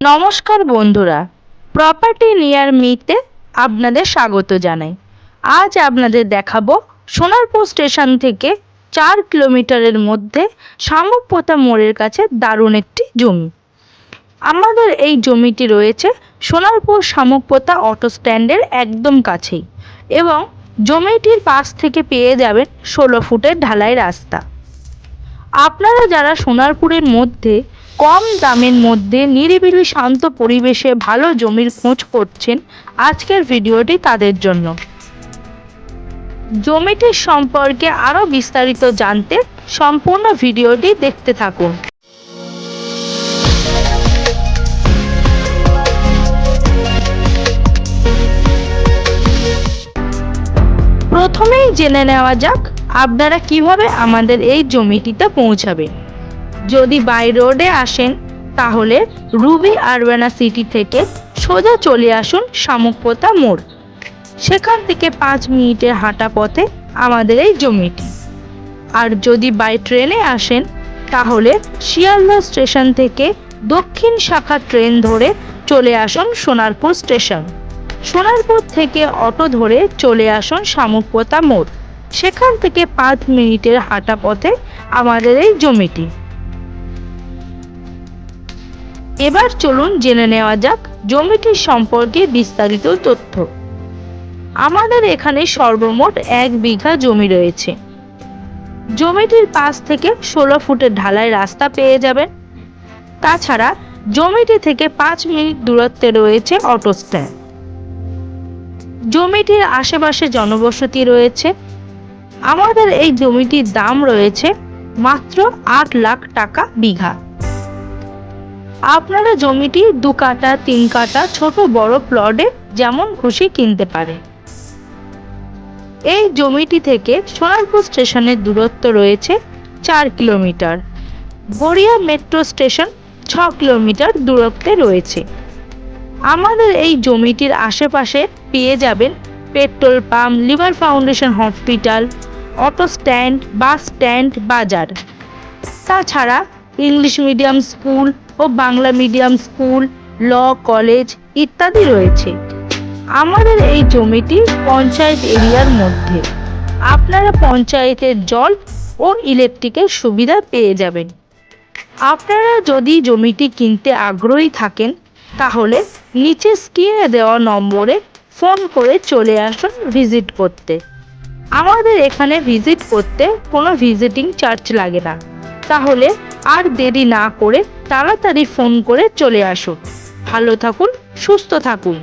নমস্কার বন্ধুরা, property near মিতে আপনাদের স্বাগত জানাই। আজ আপনাদের দেখাবো সোনারপুর স্টেশন থেকে 4 কিলোমিটারের মধ্যে শামুকপোতা মোড়ের কাছে দারুণ একটি জমি। আমাদের এই জমিটি রয়েছে সোনারপুর শামুকপোতা অটো স্ট্যান্ডের একদম কাছেই এবং জমিটির পাশ থেকে পেয়ে যাবেন 16 ফুটের ঢালাই রাস্তা। আপনারা যারা সোনারপুরের মধ্যে কম দামের মধ্যে নিরিবিলি শান্ত পরিবেশে ভালো জমির খোঁজ করছেন, আজকের ভিডিওটি তাদের জন্য। জমিটির সম্পর্কে আরও বিস্তারিত জানতে সম্পূর্ণ ভিডিওটি দেখতে থাকুন। প্রথমেই জেনে নেওয়া যাক আপনারা কিভাবে আমাদের এই জমিটিতে পৌঁছাবেন। যদি বাই রোডে আসেন তাহলে রুবি আরবানা সিটি থেকে সোজা চলে আসুন শামুকপোতা মোড়। সেখান থেকে 5 মিনিটের হাঁটা পথে আমাদের এই জমিটি। আর যদি বাই ট্রেনে আসেন তাহলে শিয়ালদহ স্টেশন থেকে দক্ষিণ শাখা ট্রেন ধরে চলে আসুন সোনারপুর স্টেশন। সোনারপুর থেকে অটো ধরে চলে আসুন শামুকপোতা মোড়। সেখান থেকে 5 মিনিটের হাঁটা পথে আমাদের এই জমিটি। এবার চলুন জেনে নেওয়া যাক জমিটির সম্পর্কে বিস্তারিত তথ্য। আমাদের এখানে সর্বমোট 1 বিঘা জমি রয়েছে। জমিটির পাশ থেকে 16 ফুটের ঢালাই রাস্তা পেয়ে যাবেন। তাছাড়া জমিটি থেকে 5 মিনিট দূরত্বে রয়েছে অটো স্ট্যান্ড। জমিটির আশেপাশে জনবসতি রয়েছে। আমাদের এই জমিটির দাম রয়েছে মাত্র 8 লাখ টাকা বিঘা। আপনারা জমিটি 2 কাঠা 3 কাঠা ছোট বড় প্লটে যেমন খুশি কিনতে পারে। এই জমিটি থেকে সোনারপুর স্টেশনের দূরত্ব রয়েছে 4 kilometre. Garia metro station 6 kilometre দূরত্বে রয়েছে। আমাদের এই জমিটির আশেপাশে পেয়ে যাবেন petrol pump, liver foundation hospital, auto stand, bus stand, বাজার। তাছাড়া ইংলিশ মিডিয়াম স্কুল ও Bangla medium school, law college ইত্যাদি রয়েছে। আমাদের এই জমিটি পঞ্চায়েত এরিয়ার মধ্যে। আপনারা পঞ্চায়েতের জল ও ইলেকট্রিকের সুবিধা পেয়ে যাবেন। আপনারা যদি জমিটি কিনতে আগ্রহী থাকেন তাহলে নিচে স্ক্রিনে দেওয়া নম্বরে ফোন করে চলে আসুন ভিজিট করতে। আমাদের এখানে ভিজিট করতে কোনো ভিজিটিং চার্জ লাগে না। তাহলে আর দেরি না করে তাড়াতাড়ি ফোন করে চলে আসুন। ভালো থাকুন, সুস্থ থাকুন।